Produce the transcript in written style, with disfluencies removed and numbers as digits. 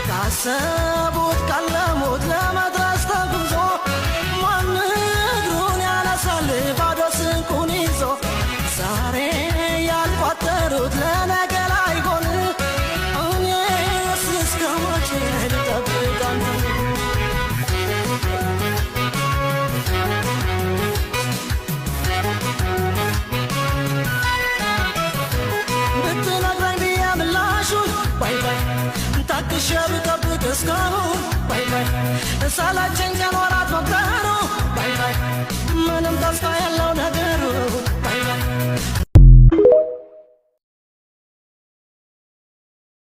ካሰቡት ካለሙት ለመድረስ ተጉዞ ማን እግሩን ያነሳል ባዶ ስንቁን ይዞ ዛሬ ያልቋጠሩት ለነገ ላይሆን እኔስ እስከ መቼ ልጠብቅ አንተን ብትነግረኝ ብዬ ምላሹን ባይ ባይ ታክሼ ብጠብቅ እስካሁን ባይ ባይ ሰለቸኝ ቀን ወራት መቁጠር